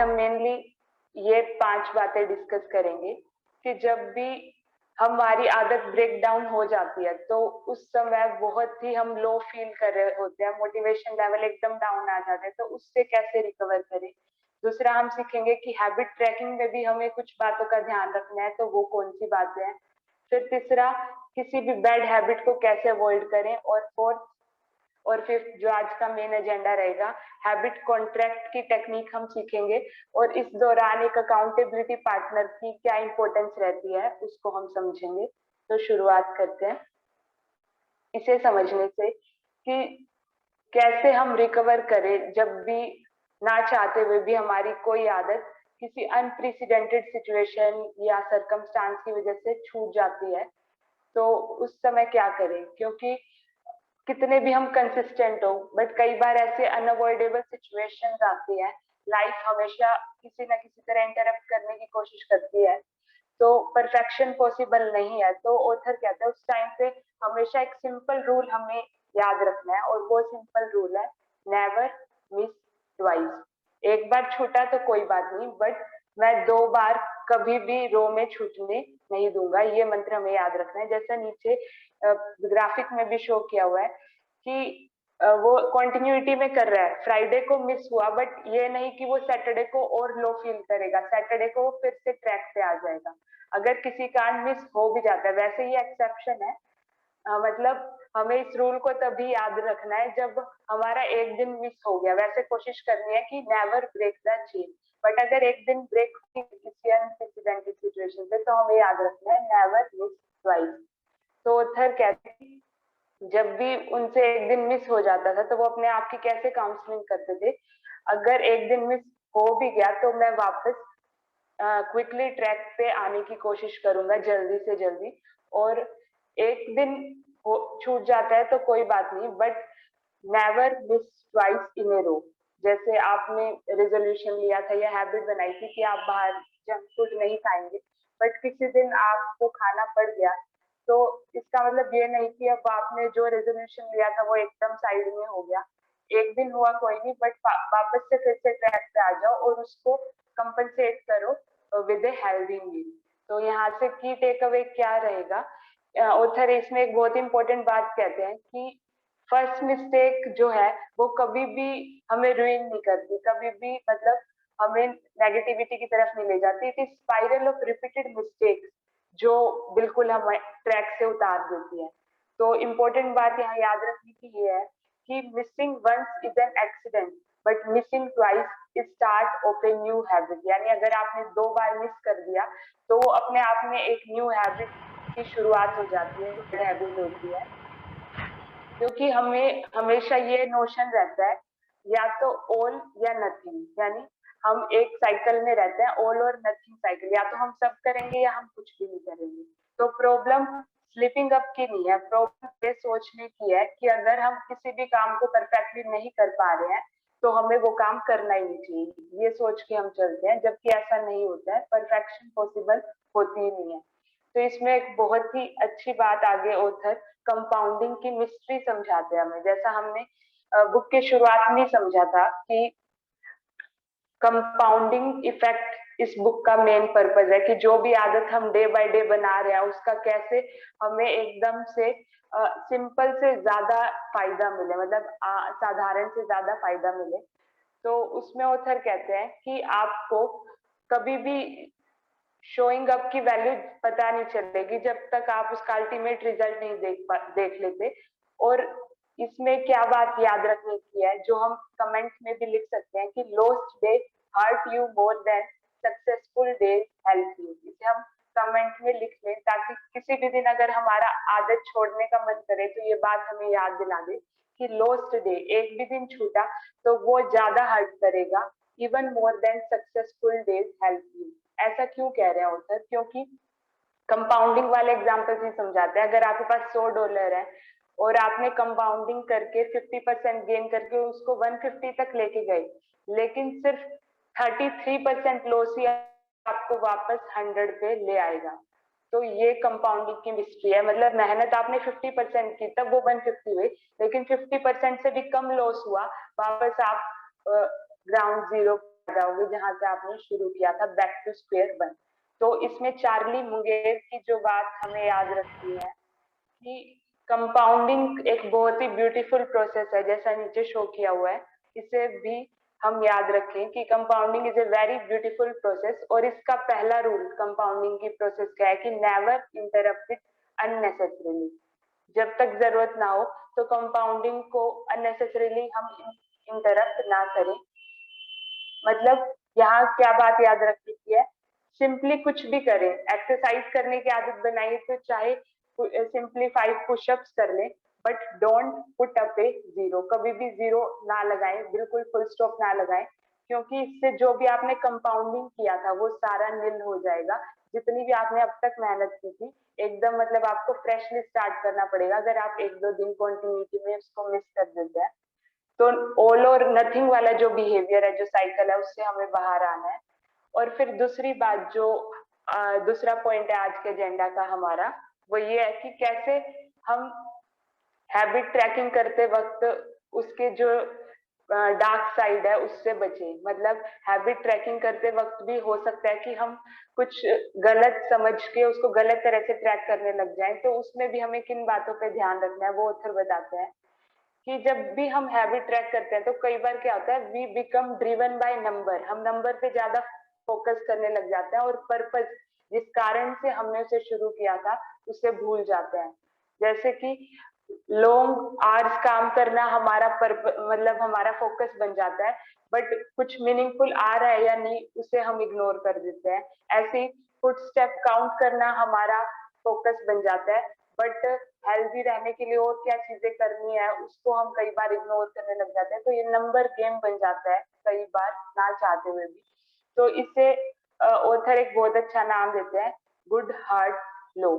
हम मेनली ये 5 बातें डिस्कस करेंगे कि जब भी हमारी आदत ब्रेक डाउन हो जाती है तो उस समय बहुत ही हम लो फील कर रहे होते हैं, मोटिवेशन लेवल एकदम डाउन आ जाते हैं, तो उससे कैसे रिकवर करें। दूसरा हम सीखेंगे कि हैबिट ट्रैकिंग में भी हमें कुछ बातों का ध्यान रखना है, तो वो कौन सी बातें हैं। फिर तीसरा, किसी भी बैड हैबिट को कैसे अवॉइड करें। और फोर्थ और फिफ्थ, जो आज का मेन एजेंडा रहेगा, हैबिट कॉन्ट्रैक्ट की टेक्निक हम सीखेंगे। और इस दौरान एक अकाउंटेबिलिटी पार्टनर की क्या इंपॉर्टेंस रहती है उसको हम समझेंगे। तो शुरुआत करते हैं इसे समझने से कि कैसे हम रिकवर करें जब भी ना चाहते हुए भी हमारी कोई आदत किसी अनप्रेसिडेंटेड सिचुएशन या सरकमस्टांस की वजह से छूट जाती है। तो उस समय क्या करें, क्योंकि कितने भी हम कंसिस्टेंट हो बट कई बार ऐसे अनअवॉइडेबल सिचुएशंस आती है। लाइफ हमेशा किसी ना किसी तरह इंटरप्ट करने की कोशिश करती है, तो परफेक्शन पॉसिबल नहीं है। तो ऑथर कहता है उस टाइम पे हमेशा एक सिंपल रूल हमें याद रखना है, और वो सिंपल रूल है नेवर मिस ट्वाइस। एक बार छूटा तो कोई बात नहीं, बट मैं 2 बार कभी भी रो में छूटने नहीं दूंगा। ये मंत्र हमें याद रखना है। जैसा नीचे ग्राफिक में भी शो किया हुआ है कि वो कंटिन्यूटी में कर रहा है। फ्राइडे को मिस हुआ बट ये नहीं कि वो सैटरडे को और लो फील करेगा, सैटरडे को वो फिर से ट्रैक पे आ जाएगा। अगर किसी कारण मिस हो भी जाता है, वैसे ये एक्सेप्शन है। मतलब हमें इस रूल को तभी याद रखना है जब हमारा एक दिन मिस हो गया। वैसे कोशिश करनी है कि never break the chain, but अगर एक दिन ब्रेक किसी अनप्रेसिडेंटेड सिचुएशन पे, तो हमें याद रखना है नेवर मिस ट्वाइस। तो ऑथर कहते हैं जब भी उनसे एक दिन मिस हो जाता था तो वो अपने आप की कैसे काउंसलिंग करते थे। अगर एक दिन मिस हो भी गया तो मैं वापस क्विकली ट्रैक पे आने की कोशिश करूंगा, जल्दी से जल्दी। और एक दिन छूट जाता है तो कोई बात नहीं, but never miss twice in a row. जैसे आपने रेजोल्यूशन लिया था या हैबिट बनाई थी कि आप बाहर जंक फूड नहीं खाएंगे, बट किसी दिन आपको खाना पड़ गया, तो इसका मतलब ये नहीं कि अब आपने जो रेजोल्यूशन लिया था वो एकदम साइड में हो गया। एक दिन हुआ कोई नहीं, बट वापस से फिर से ट्रैक पे आ जाओ और उसको कंपनसेट करो विद ए हेल्दी मील। तो यहाँ से की टेक अवे क्या रहेगा, ऑथर इसमें एक बहुत इंपॉर्टेंट बात कहते हैं कि फर्स्ट मिस्टेक जो है वो कभी भी हमें रुइन नहीं करती, कभी भी मतलब हमें नेगेटिविटी की तरफ नहीं ले जाती। It is spiral of repeated mistakes जो बिल्कुल हमें ट्रैक से उतार देती है। तो इम्पोर्टेंट बात यहाँ याद रखने की ये है कि missing once is an accident but missing twice is start of a new habit. यानी अगर आपने 2 बार मिस कर दिया तो वो अपने आप में एक न्यू हैबिट की शुरुआत हो जाती है, हैबिट होती है। क्योंकि हमें हमेशा ये नोशन रहता है या तो ऑल या नथिंग, यानी हम एक साइकिल में रहते हैं, ऑल और नथिंग साइकिल। या तो हम सब करेंगे या हम कुछ भी नहीं करेंगे। तो प्रॉब्लम स्लिपिंग अप की नहीं है, प्रॉब्लम ये सोचने की है कि अगर हम किसी भी काम को परफेक्टली नहीं कर पा रहे हैं तो हमें वो काम करना ही नहीं चाहिए, ये सोच के हम चलते हैं, जबकि ऐसा नहीं होता है। परफेक्शन पॉसिबल होती ही नहीं है। तो इसमें एक बहुत ही अच्छी बात आगे ऑथर कंपाउंडिंग की मिस्ट्री समझाते हैं हमें। जैसा हमने बुक के शुरुआत में समझा था कि कंपाउंडिंग इफेक्ट इस बुक का मेन पर्पज है कि जो भी आदत हम डे बाय डे बना रहे हैं उसका कैसे हमें एकदम से सिंपल से ज्यादा फायदा मिले, मतलब साधारण से ज्यादा फायदा मिले। तो उसमें ऑथर कहते हैं कि आपको कभी भी शोइंग अप की वैल्यू पता नहीं चलेगी जब तक आप उसका अल्टीमेट रिजल्ट नहीं देख लेते। और इसमें क्या बात याद रखने की है जो हम कमेंट में भी लिख सकते हैं कि lost day hurt you more than successful day help you. इसे हम कमेंट में लिख लें ताकि किसी भी दिन अगर हमारा आदत छोड़ने का मन करे तो ये बात हमें याद दिला दे कि लोस्ट डे, एक भी दिन छूटा तो वो ज्यादा हर्ट करेगा, even more than successful days help you. ऐसा क्यों कह रहे हैं ऑथर, क्योंकि कंपाउंडिंग वाले एग्जांपल ही समझाते हैं। अगर आपके पास $100 है और आपने कंपाउंडिंग करके 50% गेन करके उसको 150 तक लेके गए, लेकिन सिर्फ 33% लॉस ही आपको वापस 100 पे ले आएगा। तो ये कंपाउंडिंग की मिस्ट्री है। मतलब मेहनत आपने 50% की तब वो 150 हुई, लेकिन 50% से भी कम लॉस हुआ, वापस आप ग्राउंड जीरो होगी जहां से आपने शुरू किया था, बैक टू स्क्वायर वन। तो इसमें चार्ली मुंगेर की जो बात हमें याद रखनी है कि कंपाउंडिंग एक बहुत ही ब्यूटीफुल प्रोसेस है, जैसा नीचे शो किया हुआ है। इसे भी हम याद रखें कि compounding is a very beautiful process. और इसका पहला रूल कंपाउंडिंग की प्रोसेस क्या है कि नेवर इंटरप्ट इट अननेसेसरीली। जब तक जरूरत ना हो तो कंपाउंडिंग को अननेसेसरीली हम इंटरप्ट ना करें। मतलब यहाँ क्या बात याद रखने की है, सिंपली कुछ भी करें, एक्सरसाइज करने की आदत बनाइए तो चाहे सिंपली 5 पुशअप्स कर ले, but don't put up A zero. कभी भी जीरो ना लगाएं, बिल्कुल फुल स्टॉप ना लगाएं, क्योंकि इससे जो भी आपने कंपाउंडिंग किया था वो सारा निल हो जाएगा। जितनी भी आपने अब तक मेहनत की थी एकदम, मतलब आपको फ्रेशली स्टार्ट करना पड़ेगा अगर आप 1-2 दिन कंटिन्यूटी में उसको मिस कर देते हैं। तो ऑल और नथिंग वाला जो बिहेवियर है, जो साइकिल है, उससे हमें बाहर आना है। और फिर दूसरी बात जो दूसरा पॉइंट है आज के एजेंडा का हमारा, वो ये है कि कैसे हम हैबिट ट्रैकिंग करते वक्त उसके जो डार्क साइड है उससे बचे। मतलब हैबिट ट्रैकिंग करते वक्त भी हो सकता है कि हम कुछ गलत समझ के उसको गलत तरह से ट्रैक करने लग जाएं। तो उसमें भी हमें किन बातों पे ध्यान रखना है वो ऑथर बताते हैं कि जब भी हम हैबिट ट्रैक करते हैं तो कई बार क्या होता है, we become driven by number. हम नंबर पे ज्यादा फोकस करने लग जाते हैं और पर्पस, जिस कारण से हमने उसे शुरू किया था, उसे भूल जाते हैं। जैसे कि लॉन्ग आवर्स काम करना हमारा मतलब हमारा फोकस बन जाता है, बट कुछ मीनिंगफुल आ रहा है या नहीं उसे हम इग्नोर कर देते हैं। ऐसे फुट स्टेप काउंट करना हमारा फोकस बन जाता है, बट हेल्दी रहने के लिए और क्या चीजें करनी है उसको हम कई बार इग्नोर करने लग जाते हैं। तो ये नंबर गेम बन जाता है कई बार, ना चाहते हुए भी। तो इसे ऑथर एक बहुत अच्छा नाम देते हैं, गुड हार्ट लो।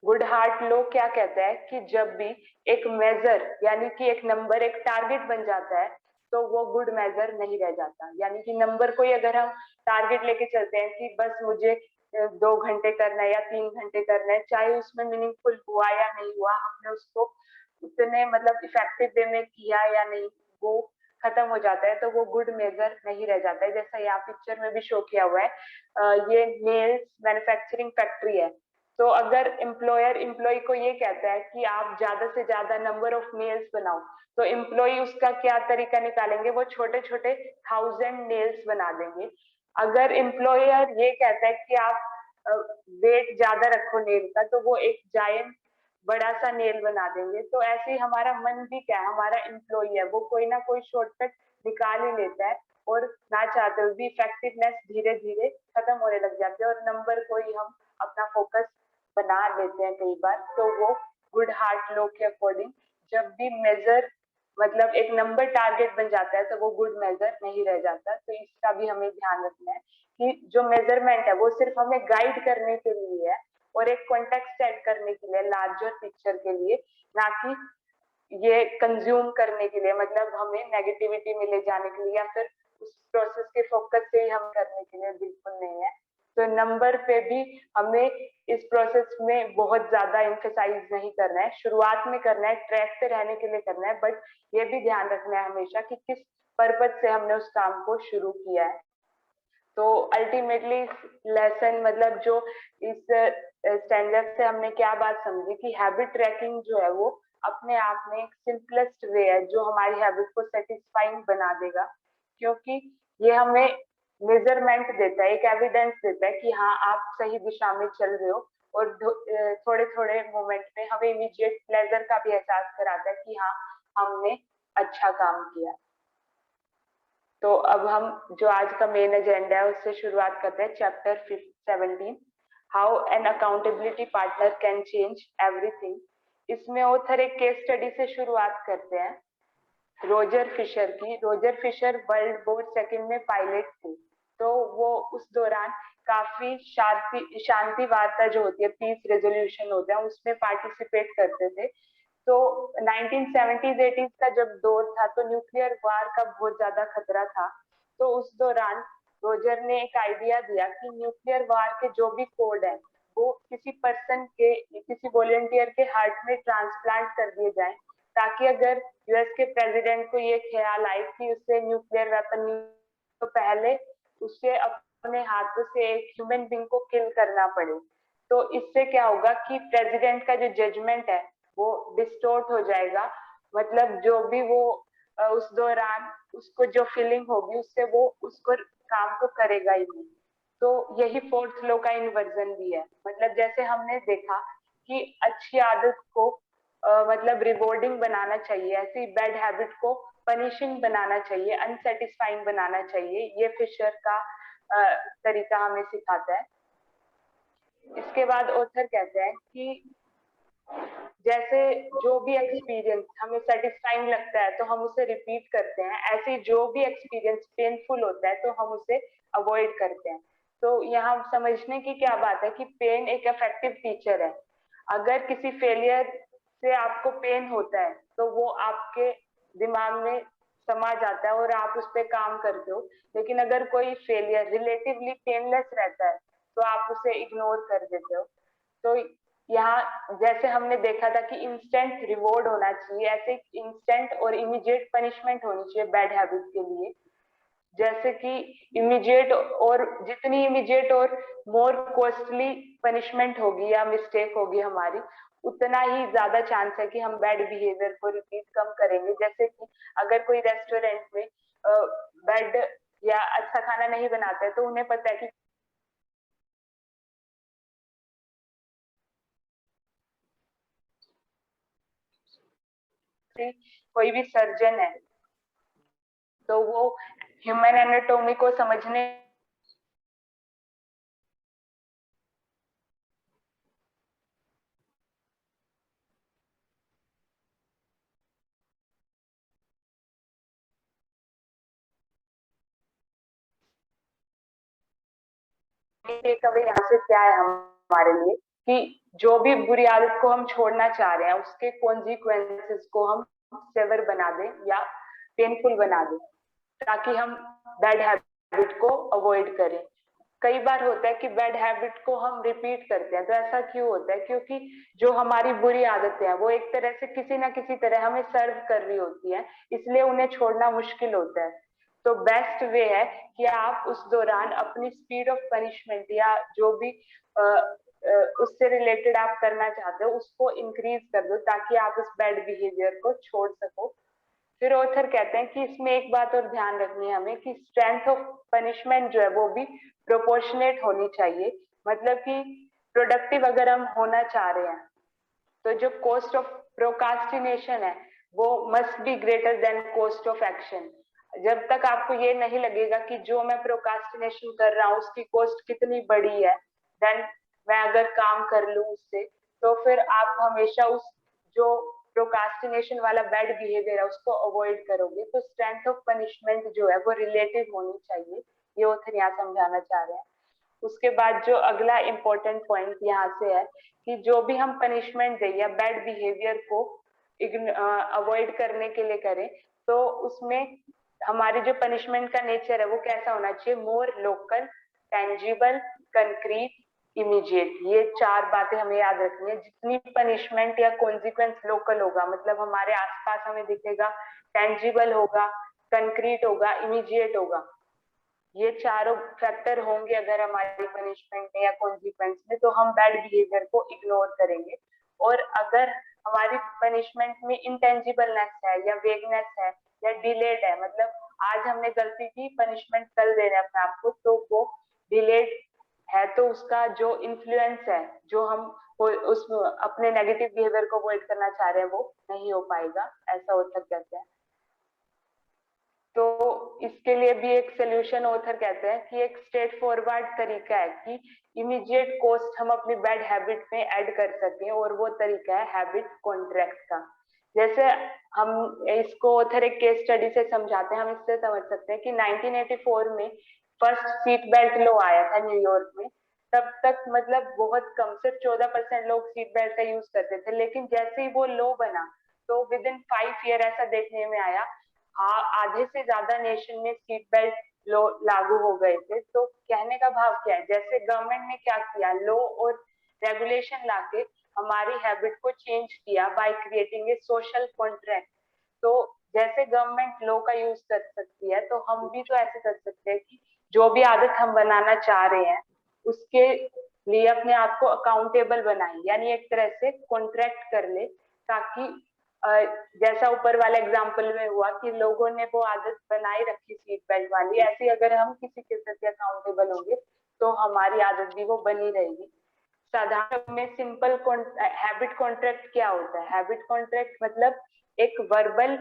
गुड हार्ट लो क्या कहता है कि जब भी एक मेजर यानी कि एक नंबर एक टारगेट बन जाता है तो वो गुड मेजर नहीं रह जाता। यानी कि नंबर को ही अगर हम टारगेट लेके चलते हैं कि बस मुझे 2 घंटे करना है या 3 घंटे करना है, चाहे उसमें मीनिंगफुल हुआ या नहीं हुआ, हमने उसको उतने मतलब इफेक्टिव वे में किया या नहीं, वो खत्म हो जाता है तो वो गुड मेजर नहीं रह जाता है। जैसा यहाँ पिक्चर में भी शो किया हुआ है, ये नेल्स मैन्युफैक्चरिंग फैक्ट्री है। तो अगर एम्प्लॉयर एम्प्लॉय को ये कहता है कि आप ज्यादा से ज्यादा नंबर ऑफ नेल्स बनाओ, तो एम्प्लॉय उसका क्या तरीका निकालेंगे, वो छोटे छोटे 1000 नेल्स बना देंगे। अगर एम्प्लॉयर ये कहता है कि आप वेट ज्यादा रखो नेल का, तो वो एक जायंट बड़ा सा नेल बना देंगे। तो ऐसे ही हमारा मन भी क्या है, हमारा एम्प्लॉय है, वो कोई ना कोई शॉर्टकट निकाल ही लेता है और ना चाहते हुए भी इफेक्टिवनेस धीरे धीरे खत्म होने लग जाती है और नंबर को ही हम अपना फोकस बना लेते हैं कई बार। तो वो गुड हार्ट लो के अकॉर्डिंग जब भी मेजर मतलब एक नंबर टारगेट बन जाता है तो वो गुड मेजर नहीं रह जाता। तो इसका भी हमें ध्यान रखना है कि जो मेजरमेंट है वो सिर्फ हमें गाइड करने के लिए है और एक कॉन्टेक्स्ट सेट करने के लिए, लार्जर पिक्चर के लिए, ना कि ये कंज्यूम करने के लिए, मतलब हमें नेगेटिविटी में ले जाने के लिए या फिर उस प्रोसेस के फोकस से ही हम करने के लिए बिल्कुल नहीं है। तो नंबर पे भी हमें इस प्रोसेस में बहुत ज्यादा एम्फेसाइज नहीं करना है, शुरुआत में करना है, ट्रैक पे रहने के लिए करना है, बट ये भी ध्यान रखना है हमेशा कि किस पर्पज से हमने उस काम को शुरू किया है। तो अल्टीमेटली लेसन मतलब जो इस स्टैंडर्ड से हमने क्या बात समझी कि हैबिट ट्रैकिंग जो है वो अपने आप में एक सिंपलेस्ट वे है जो हमारी हैबिट को सेटिस्फाइंग बना देगा, क्योंकि ये हमें मेजरमेंट देता है, एक एविडेंस देता है कि हाँ आप सही दिशा में चल रहे हो। और थोड़े थोड़े मोमेंट में हमें इमीडिएट प्लेजर का भी एहसास कराता है कि हाँ हमने अच्छा काम किया। तो अब हम जो आज का मेन एजेंडा है उससे शुरुआत करते हैं, chapter 17, how an accountability partner can change everything. इसमें ऑथर एक केस स्टडी से शुरुआत करते हैं, रोजर फिशर की। Roger Fisher world war second में पायलट थे। तो वो उस दौरान काफी शांति वार्ता जो होती है, पीस रेजोल्यूशन होता है, उसमें पार्टिसिपेट करते थे। तो 1970s 80s का जब दौर था तो न्यूक्लियर वार का बहुत ज्यादा खतरा था। तो उस दौरान रोजर ने एक आइडिया दिया कि न्यूक्लियर वार के जो भी कोड है वो किसी पर्सन के, किसी वॉलेंटियर के हार्ट में ट्रांसप्लांट कर दिए जाए, ताकि अगर यूएस के प्रेसिडेंट को ये ख्याल आए कि उससे न्यूक्लियर वेपन तो पहले उसे अपने हाथों से एक ह्यूमन बीइंग को किल करना पड़े। तो इससे क्या होगा कि प्रेसिडेंट का जो जजमेंट है वो डिस्टोर्ट हो जाएगा। मतलब जो भी वो उस दौरान उसको जो फीलिंग होगी उससे वो उसको काम को करेगा ही नहीं। तो यही फोर्थ लॉ का इन्वर्जन भी है। मतलब जैसे हमने देखा कि अच्छी आदत को मतलब रिवॉर्डिंग बनाना चाहिए, ऐसी बैड हैबिट को पनिशिंग बनाना चाहिए, अनसेटिस्फाइंग बनाना चाहिए, ये फिशर का तरीका हमें सिखाता है। इसके बाद ऑथर कहते हैं कि जैसे जो भी एक्सपीरियंस हमें सेटिस्फाइंग लगता है तो हम उसे रिपीट करते हैं, ऐसे जो भी एक्सपीरियंस पेनफुल होता है तो हम उसे अवॉइड करते हैं। तो यहाँ समझने की क्या बात है कि पेन एक इफेक्टिव टीचर है। अगर किसी फेलियर से आपको पेन होता है तो वो आपके दिमाग में समा जाता है और आप उस पर काम करते हो। लेकिन अगर कोई फेलियर रिलेटिवली पेनलेस रहता है तो आप उसे इग्नोर कर देते हो। तो यहाँ जैसे हमने देखा था कि इंस्टेंट रिवॉर्ड होना चाहिए, ऐसे इंस्टेंट और इमीडिएट पनिशमेंट होनी चाहिए बैड हैबिट के लिए। जैसे कि इमीडिएट, और जितनी इमीडिएट और मोर कॉस्टली पनिशमेंट होगी या मिस्टेक होगी हमारी, उतना ही ज्यादा चांस है कि हम बैड बिहेवियर को रिपीट कम करेंगे। जैसे कि अगर कोई रेस्टोरेंट में बैड या अच्छा खाना नहीं बनाता है तो उन्हें पता है कि कोई भी सर्जन है तो वो ह्यूमन एनाटोमी को समझने टेकअवे यहाँ से क्या है हमारे लिए कि जो भी बुरी आदत को हम छोड़ना चाह रहे हैं उसके कॉन्सिक्वेंसेस को हम सेवर बना दें या पेनफुल बना दें, ताकि हम बैड हैबिट को अवॉइड करें। कई बार होता है कि बैड हैबिट को हम रिपीट करते हैं, तो ऐसा क्यों होता है? क्योंकि जो हमारी बुरी आदतें हैं वो एक तरह से किसी ना किसी तरह हमें सर्व कर रही होती है, इसलिए उन्हें छोड़ना मुश्किल होता है। तो बेस्ट वे है कि आप उस दौरान अपनी स्पीड ऑफ पनिशमेंट या जो भी उससे रिलेटेड आप करना चाहते हो उसको इंक्रीज कर दो, ताकि आप उस बैड बिहेवियर को छोड़ सको। फिर ऑथर कहते हैं कि इसमें एक बात और ध्यान रखनी है हमें कि स्ट्रेंथ ऑफ पनिशमेंट जो है वो भी प्रोपोर्शनेट होनी चाहिए। मतलब कि प्रोडक्टिव अगर हम होना चाह रहे हैं तो जो कॉस्ट ऑफ प्रोकास्टिनेशन है वो must be greater than cost of action. जब तक आपको ये नहीं लगेगा कि जो मैं प्रोकास्टिनेशन कर रहा हूँ उसकी कॉस्ट कितनी बड़ी है, देन मैं अगर काम कर लूँ उससे, तो फिर आप हमेशा उस जो प्रोकास्टिनेशन वाला बैड बिहेवियर है उसको अवॉइड करोगे। तो स्ट्रेंथ ऑफ पनिशमेंट जो है वो रिलेटिव होनी चाहिए, ये ऑथर यहाँ समझाना चाह रहे हैं। उसके बाद जो अगला इम्पोर्टेंट पॉइंट यहाँ से है कि जो भी हम पनिशमेंट दें या बैड बिहेवियर को अवॉइड करने के लिए करें, तो उसमें हमारी जो पनिशमेंट का नेचर है वो कैसा होना चाहिए? मोर लोकल, टेंजिबल, कंक्रीट, इमीडिएट। ये चार बातें हमें याद रखनी है। जितनी पनिशमेंट या कॉन्सिक्वेंस लोकल होगा, मतलब हमारे आसपास हमें दिखेगा, टेंजिबल होगा, कंक्रीट होगा, इमीडिएट होगा, ये चारों फैक्टर होंगे अगर हमारी पनिशमेंट में या कॉन्सिक्वेंस में, तो हम बैड बिहेवियर को इग्नोर करेंगे। और अगर हमारी पनिशमेंट में इंटेंजिबलनेस है या वेगनेस है या डिलेड है, मतलब आज हमने गलती की, पनिशमेंट कल दे रहे हैं अपने आप को, तो वो डिलेड है, तो उसका जो इन्फ्लुएंस है, जो हम उस अपने नेगेटिव बिहेवियर को अवॉइड करना चाह रहे हैं, वो नहीं हो पाएगा, ऐसा ऑथर कहते हैं। तो इसके लिए भी एक सोल्यूशन ऑथर कहते हैं कि एक स्ट्रेट फॉरवर्ड तरीका है कि इमीडिएट कॉस्ट हम अपनी बैड हैबिट में ऐड कर सकें, और वो तरीका है हैबिट कॉन्ट्रैक्ट का। जैसे हम इसको ऑथर एक केस स्टडी से समझाते हैं, हम इससे समझ सकते हैं कि 1984 में फर्स्ट सीट बेल्ट लॉ आया था न्यूयॉर्क में। तब तक मतलब बहुत कम, सिर्फ 14% लोग सीट बेल्ट का यूज करते थे, लेकिन जैसे ही वो लॉ बना तो विद इन 5 ईयर ऐसा देखने में आया, हाँ, आधे से ज्यादा नेशन में सीट बेल्ट लो लागू हो गए थे। तो कहने का भाव क्या है? जैसे गवर्नमेंट ने क्या किया, लो और रेगुलेशन लाके हमारी हैबिट को चेंज किया by creating a social contract. तो जैसे गवर्नमेंट लॉ का यूज कर सकती है, तो हम भी तो ऐसे कर सकते हैं कि जो भी आदत हम बनाना चाह रहे हैं उसके लिए अपने आप को अकाउंटेबल बनाए, यानी एक तरह से कॉन्ट्रैक्ट कर ले, ताकि अ, जैसा ऊपर वाले एग्जाम्पल में हुआ कि लोगों ने वो आदत बनाए रखी सीट बेल्ट वाली, ऐसी अगर हम किसी के प्रति अकाउंटेबल होंगे तो हमारी आदत भी वो बनी रहेगी। साधारण में सिंपल हैबिट कॉन्ट्रैक्ट क्या होता है? हैबिट कॉन्ट्रैक्ट मतलब एक वर्बल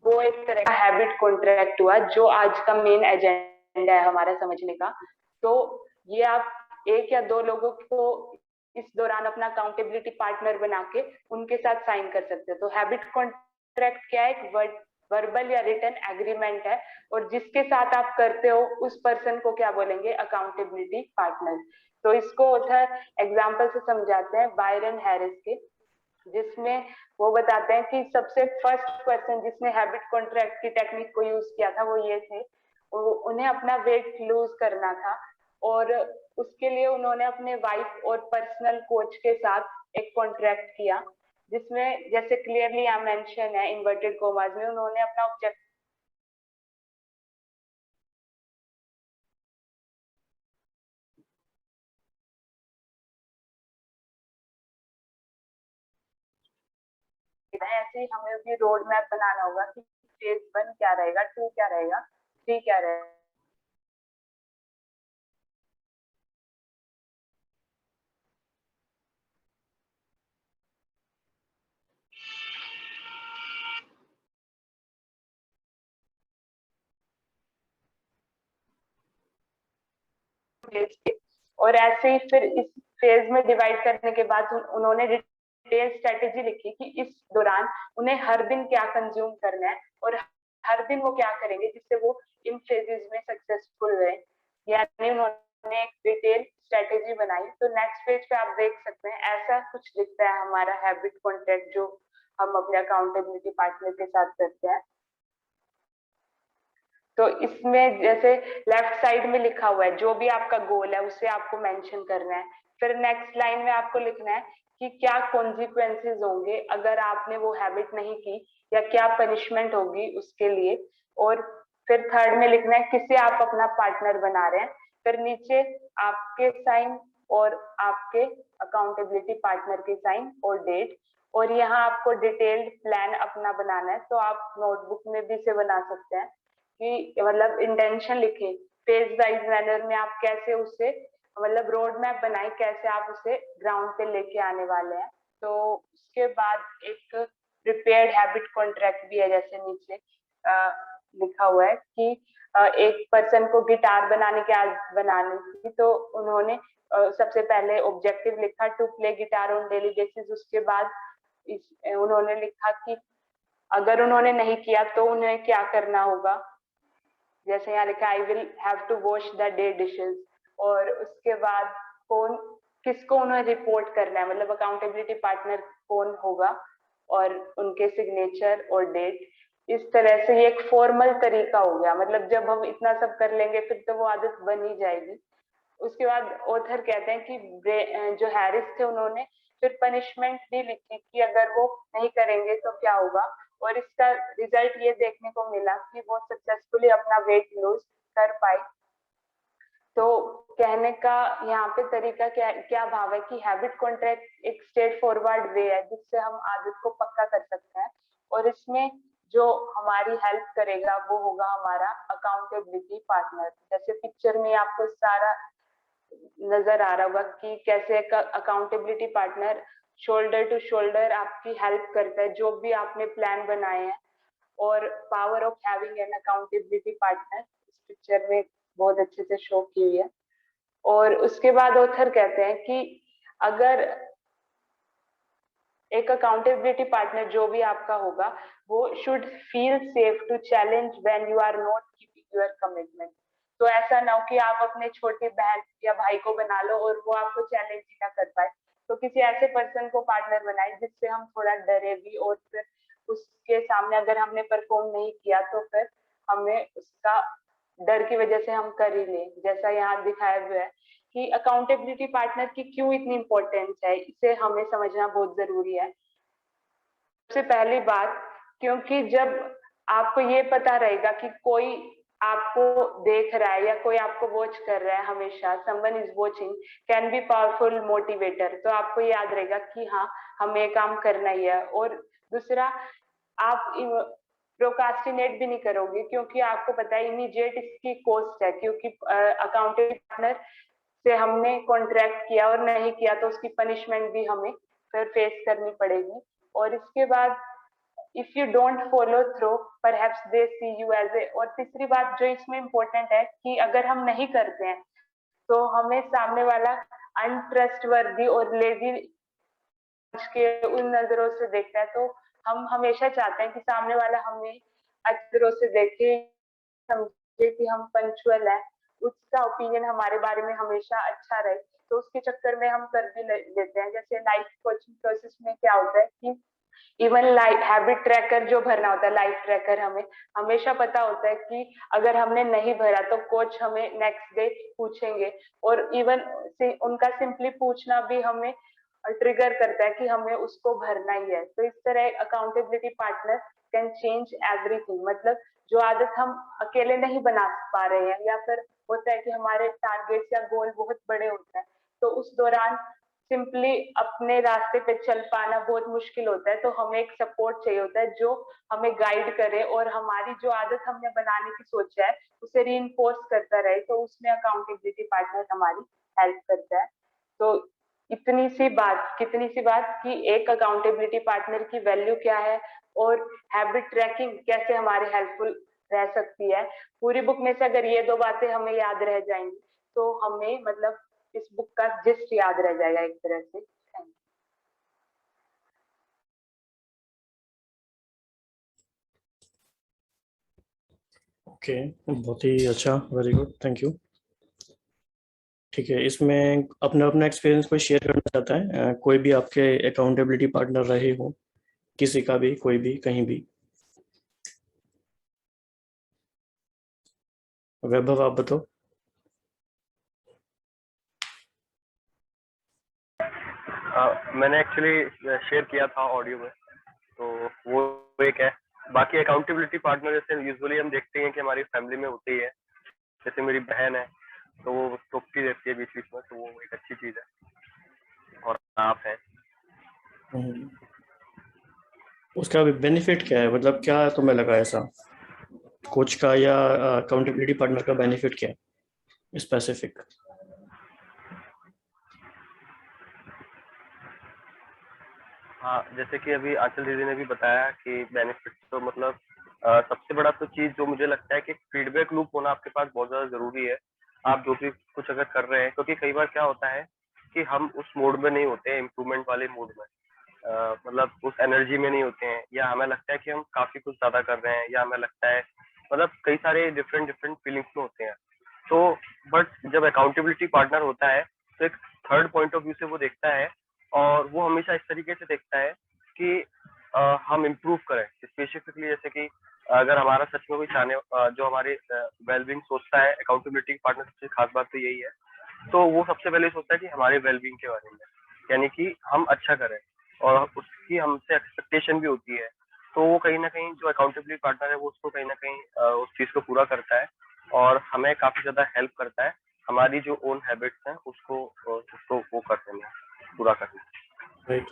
वो एक तरह का हैबिट कॉन्ट्रैक्ट हुआ जो आज का मेन एजेंडा है हमारा समझने का। तो ये आप एक या दो लोगों को इस दौरान अपना अकाउंटेबिलिटी पार्टनर बना के उनके साथ साइन कर सकते हो। तो हैबिट कॉन्ट्रैक्ट क्या है? एक वर्बल या रिटन एग्रीमेंट है, और जिसके साथ आप करते हो उस पर्सन को क्या बोलेंगे? Accountability partner. तो इसको ऑथर एग्जाम्पल से समझाते हैं बायरन हैरिस के, जिसमें वो बताते हैं कि सबसे फर्स्ट पर्सन जिसने हैबिट कॉन्ट्रैक्ट की टेक्निक को यूज किया था वो ये थे। उन्हें अपना वेट लूज करना था, और उसके लिए उन्होंने अपने वाइफ और पर्सनल कोच के साथ एक कॉन्ट्रैक्ट किया, जिसमें जैसे क्लियरली यहाँ मेंशन है इन्वर्टेड कोमास में, उन्होंने अपना ऑब्जेक्टिव है। ऐसे ही हमें भी रोड मैप बनाना होगा कि फेज 1 क्या रहेगा, 2 क्या रहेगा, 3 क्या रहेगा। फेज के, और ऐसे ही फिर इस फेज में डिवाइड करने के बाद उन्होंने डिटेल स्ट्रेटेजी लिखी कि इस दौरान उन्हें हर दिन क्या कंज्यूम करना है, और हर दिन वो क्या करेंगे जिससे वो इन फेजेस में सक्सेसफुल रहे। यानी उन्होंने एक डिटेल स्ट्रेटेजी बनाई। तो नेक्स्ट पेज पे आप देख सकते हैं ऐसा कुछ दिखता है हमारा हैबिट कॉन्ट्रैक्ट जो हम अपने अकाउंटेबिलिटी पार्टनर के साथ करते हैं। तो इसमें जैसे लेफ्ट साइड में लिखा हुआ है जो भी आपका गोल है उसे आपको मेंशन करना है। फिर नेक्स्ट लाइन में आपको लिखना है कि क्या कॉन्सिक्वेंसेस होंगे अगर आपने वो हैबिट नहीं की, या क्या पनिशमेंट होगी उसके लिए। और फिर थर्ड में लिखना है किसे आप अपना पार्टनर बना रहे हैं। फिर नीचे आपके साइन और आपके अकाउंटेबिलिटी पार्टनर के साइन और डेट। और यहाँ आपको डिटेल्ड प्लान अपना बनाना है, तो आप नोटबुक में भी इसे बना सकते हैं कि मतलब इंटेंशन लिखे, फेज वाइज मैनर में आप कैसे उसे मतलब रोड मैप बनाए, कैसे आप उसे ग्राउंड पे लेके आने वाले हैं। तो उसके बाद एक प्रिपेयर्ड हैबिट कॉन्ट्रैक्ट भी है, जैसे नीचे लिखा हुआ है कि एक पर्सन को गिटार बनाने की आदत बनानी थी, तो उन्होंने सबसे पहले ऑब्जेक्टिव लिखा to play guitar on daily basis. उसके बाद उन्होंने लिखा कि अगर उन्होंने नहीं किया तो उन्हें क्या करना होगा। जैसे यहाँ लिखा I will have to wash the day dishes. और उसके बाद कौन किसको उन्हें रिपोर्ट करना है, मतलब अकाउंटेबिलिटी पार्टनर कौन होगा, और उनके सिग्नेचर और डेट। इस तरह से ये एक फॉर्मल तरीका हो गया, मतलब जब हम इतना सब कर लेंगे फिर तो वो आदत बन ही जाएगी। उसके बाद ऑथर कहते हैं कि जो हैरिस थे उन्होंने फिर पनिशमेंट भी लिखी कि अगर वो नहीं करेंगे तो क्या होगा। और इसका रिजल्ट ये देखने को मिला कि वो सक्सेसफुली अपना वेट लूज कर पाए। तो कहने का यहाँ पे तरीका क्या क्या भाव है कि हैबिट कॉन्ट्रैक्ट एक स्ट्रेट फॉरवर्ड वे है जिससे हम आदत को पक्का कर सकते हैं, और इसमें जो हमारी हेल्प करेगा वो होगा हमारा अकाउंटेबिलिटी पार्टनर। जैसे पिक्चर में आपको सारा नजर आ रहा होगा कि कैसे accountability partner shoulder to shoulder आपकी हेल्प करता है जो भी आपने प्लान बनाए हैं। और power of having an accountability partner इस पिक्चर में बहुत अच्छे से शो की हुई है। और उसके बाद ऑथर कहते हैं कि अगर एक अकाउंटेबिलिटी पार्टनर जो भी आपका होगा वो should feel safe to challenge when you are not keeping your commitment. तो ऐसा ना हो कि आप अपने छोटी बहन या भाई को बना लो और वो आपको चैलेंज ही ना कर पाए। तो किसी ऐसे पर्सन को पार्टनर बनाए जिससे हम थोड़ा डरे भी, और फिर उसके सामने अगर हमने परफॉर्म नहीं किया तो फिर हमें उसका डर की वजह से हम कर ही ले। जैसा यहाँ दिखाया हुआ है कि अकाउंटेबिलिटी पार्टनर की क्यों इतनी इंपॉर्टेंस है, इसे हमें समझना बहुत जरूरी है। सबसे पहली बात, क्योंकि जब आपको ये पता रहेगा कि कोई आपको देख रहा है या कोई आपको वॉच कर रहा है, हमेशा someone is watching can be powerful motivator, तो आपको याद रहेगा कि हाँ हमें ये काम करना ही है। और दूसरा, आप प्रोकास्टिनेट भी नहीं करोगे क्योंकि आपको पता है इमीडिएट इसकी कॉस्ट है, क्योंकि अकाउंटेंट पार्टनर से हमने कॉन्ट्रैक्ट किया और नहीं किया तो उसकी पनिशमेंट भी हमें फिर फेस करनी पड़ेगी। और इसके बाद if you don't follow through perhaps they see you as a. और तीसरी बात जो इसमें इम्पोर्टेंट है कि अगर हम नहीं करते हैं तो हमें सामने वाला अनट्रस्टवर्दी और लेजी के उन नजरों से देखता है। तो हम हमेशा चाहते हैं कि सामने वाला हमें अच्छी नजरों से देखे, समझे कि हम पंचुअल है, उसका ओपिनियन हमारे बारे में हमेशा अच्छा रहे। तो उसके चक्कर में हम कर भी लेते हैं। जैसे लाइफ कोचिंग प्रोसेस में क्या होता है कि इवन लाइफ हैबिट ट्रैकर जो भरना होता है, लाइफ ट्रैकर, हमें हमेशा पता होता है कि अगर हमने नहीं भरा तो कोच हमें नेक्स्ट डे पूछेंगे। और इवन उनका सिंपली पूछना भी हमें ट्रिगर करता है कि हमें उसको भरना ही है। तो इस तरह accountability partner can change everything. मतलब जो आदत हम अकेले नहीं बना पा रहे हैं, या फिर होता है कि हमारे टारगेट्स या गोल बहुत बड़े होते हैं, तो उस दौरान सिंपली अपने रास्ते पे चल पाना बहुत मुश्किल होता है। तो हमें एक सपोर्ट चाहिए होता है जो हमें गाइड करे और हमारी जो आदत हमने बनाने की सोचा है उसे रीइंफोर्स करता रहे। तो उसमें अकाउंटेबिलिटी पार्टनर हमारी हेल्प करता है। तो इतनी सी बात, कितनी सी बात कि एक अकाउंटेबिलिटी पार्टनर की वैल्यू क्या है और हैबिट ट्रैकिंग कैसे हमारी हेल्पफुल रह सकती है। पूरी बुक में से अगर ये दो बातें हमें याद रह जाएंगी तो हमें मतलब इस बुक का जिस्ट याद रह जाएगा एक तरह से। ओके, बहुत ही अच्छा, वेरी गुड, थैंक यू। ठीक है, इसमें अपना अपना एक्सपीरियंस कोई शेयर करना चाहता है? कोई भी आपके अकाउंटेबिलिटी पार्टनर रहे हो, किसी का भी, कोई भी, कहीं भी? वैभव, आप बताओ। मैंने एक्चुअली शेयर किया था ऑडियो में, तो वो एक है। बाकी अकाउंटेबिलिटी पार्टनर जैसे यूजुअली हम देखते हैं कि हमारी फैमिली में होती है। जैसे मेरी बहन है तो वो टोकती रहती है बीच बीच में, तो वो एक अच्छी चीज है। और आप है, उसका बेनिफिट क्या है, मतलब क्या तुम्हें लगा ऐसा, कोच का या अकाउंटेबिलिटी पार्टनर का बेनिफिट क्या है स्पेसिफिक? हाँ जैसे कि अभी आंचल दीदी ने भी बताया कि बेनिफिट तो मतलब सबसे बड़ा तो चीज जो मुझे लगता है कि फीडबैक लूप होना आपके पास बहुत ज्यादा जरूरी है। आप जो भी कुछ अगर कर रहे हैं, क्योंकि कई बार क्या होता है कि हम उस मोड में नहीं होते हैं, इम्प्रूवमेंट वाले मोड में, मतलब उस एनर्जी में नहीं होते हैं, या हमें लगता है कि हम काफी कुछ ज्यादा कर रहे हैं, या हमें लगता है मतलब कई सारे डिफरेंट डिफरेंट फीलिंग्स में होते हैं। तो बट जब अकाउंटेबिलिटी पार्टनर होता है तो एक थर्ड पॉइंट ऑफ व्यू से वो देखता है, और वो हमेशा इस तरीके से देखता है कि हम इम्प्रूव करें। स्पेसिफिकली जैसे कि अगर हमारा सच में कोई चाहने जो हमारे वेलबींग सोचता है, अकाउंटेबिलिटी पार्टनर सबसे खास बात तो यही है, तो वो सबसे पहले सोचता है कि हमारे वेलबींग के बारे में, यानी कि हम अच्छा करें, और उसकी हमसे एक्सपेक्टेशन भी होती है। तो वो कहीं ना कहीं जो अकाउंटेबिलिटी पार्टनर है वो उसको कहीं ना कहीं उस चीज को पूरा करता है, और हमें काफी ज्यादा हेल्प करता है हमारी जो ओन हैबिट्स हैं उसको वो करने में, पूरा करने में। राइट।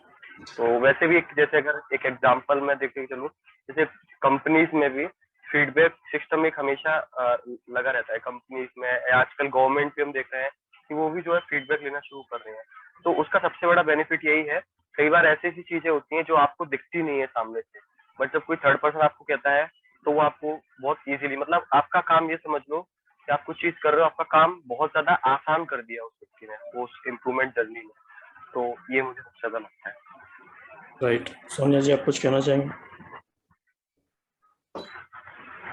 तो वैसे भी जैसे अगर एक एग्जांपल मैं देखते चलूँ, जैसे कंपनीज में भी फीडबैक सिस्टम एक हमेशा लगा रहता है कंपनीज में। आजकल गवर्नमेंट भी हम देख रहे हैं कि वो भी जो है फीडबैक लेना शुरू कर रहे हैं। तो उसका सबसे बड़ा बेनिफिट यही है। कई बार ऐसी ऐसी चीजें होती हैं जो आपको दिखती नहीं है सामने से, बट जब कोई थर्ड पर्सन आपको कहता है तो वो आपको बहुत इजीली, मतलब आपका काम ये समझ लो कि आप कुछ चीज कर रहे हो, आपका काम बहुत ज्यादा आसान कर दिया उस व्यक्ति ने वो उस इम्प्रूवमेंट जर्नी में। तो ये मुझे सबसे ज्यादा लगता है। राइट, सोनिया जी, आप कुछ कहना चाहेंगे?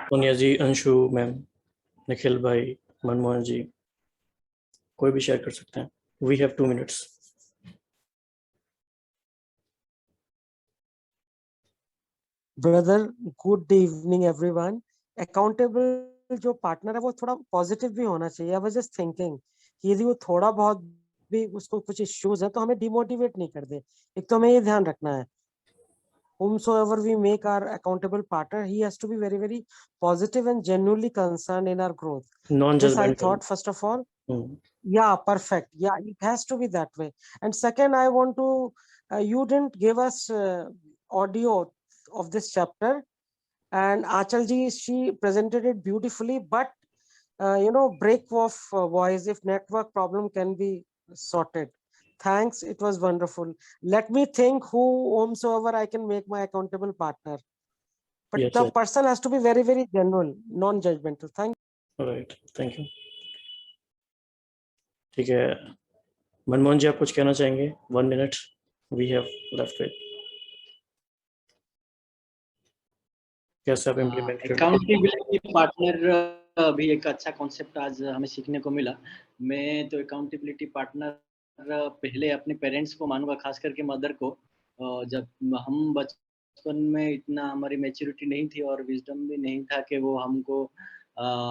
सोनिया जी, अंशु मैम, निखिल भाई, मनमोहन जी, कोई भी शेयर कर सकते हैं। We have 2 minutes। Brother, good evening everyone. Accountable जो पार्टनर है वो थोड़ा पॉजिटिव भी होना चाहिए। आई वाज जस्ट थिंकिंग कि यदि वो थोड़ा बहुत भी उसको कुछ इश्यूज है तो हमें डिमोटिवेट नहीं कर दे। एक तो हमें ये ध्यान रखना है, whomsoever we make our accountable partner, he has to be very, very positive and genuinely concerned in our growth. This I Non-judgmental. thought, first of all. Hmm. Yeah, perfect. Yeah, it has to be that way. And second, I want to, you didn't give us audio of this chapter, and Achalji, she presented it beautifully, but break of voice, if network problem can be sorted. Thanks, it was wonderful. Let me think whomsoever I can make my accountable partner. But Yes, the yes. person has to be very, very genuine, non-judgmental. Thank All right, thank you. ठीक है, मनमोहन जी आप कुछ कहना चाहेंगे? 1 minute we have left with. कैसे आप implement करते हैं? अकाउंटेबिलिटी पार्टनर भी एक अच्छा कॉन्सेप्ट आज हमें सीखने को मिला। मैं तो अकाउंटेबिलिटी पार्टनर पहले अपने पेरेंट्स को मानूंगा, खास करके मदर को। जब हम बचपन में इतना हमारी मैच्योरिटी नहीं थी और विजडम भी नहीं था कि वो हमको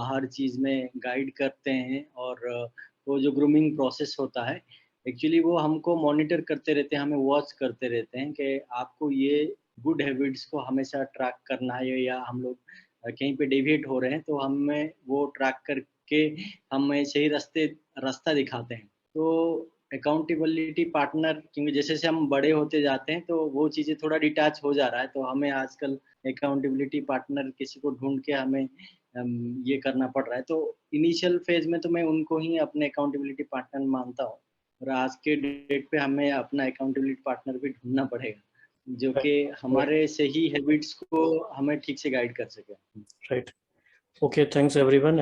हर चीज़ में गाइड करते हैं, और वो जो ग्रूमिंग प्रोसेस होता है एक्चुअली वो हमको मॉनिटर करते रहते हैं, हमें वॉच करते रहते हैं कि आपको ये गुड हैबिट्स को हमेशा ट्रैक करना है, या हम लोग कहीं पे डेविएट हो रहे हैं तो हमें वो ट्रैक करके हमें सही रास्ता दिखाते हैं। तो अकाउंटेबिलिटी पार्टनर, क्योंकि जैसे जैसे हम बड़े होते जाते हैं तो वो चीज़ें थोड़ा डिटैच हो जा रहा है, तो हमें आजकल अकाउंटेबिलिटी पार्टनर किसी को ढूंढ के हमें ये करना पड़ रहा है। तो इनिशियल फेज में तो मैं उनको ही अपने अकाउंटेबिलिटी पार्टनर मानता हूँ, और आज के डेट पे हमें अपना अकाउंटेबिलिटी पार्टनर भी ढूंढना पड़ेगा जो कि हमारे सही हैबिट्स को हमें ठीक से गाइड कर सके। Right. Okay, thanks everyone.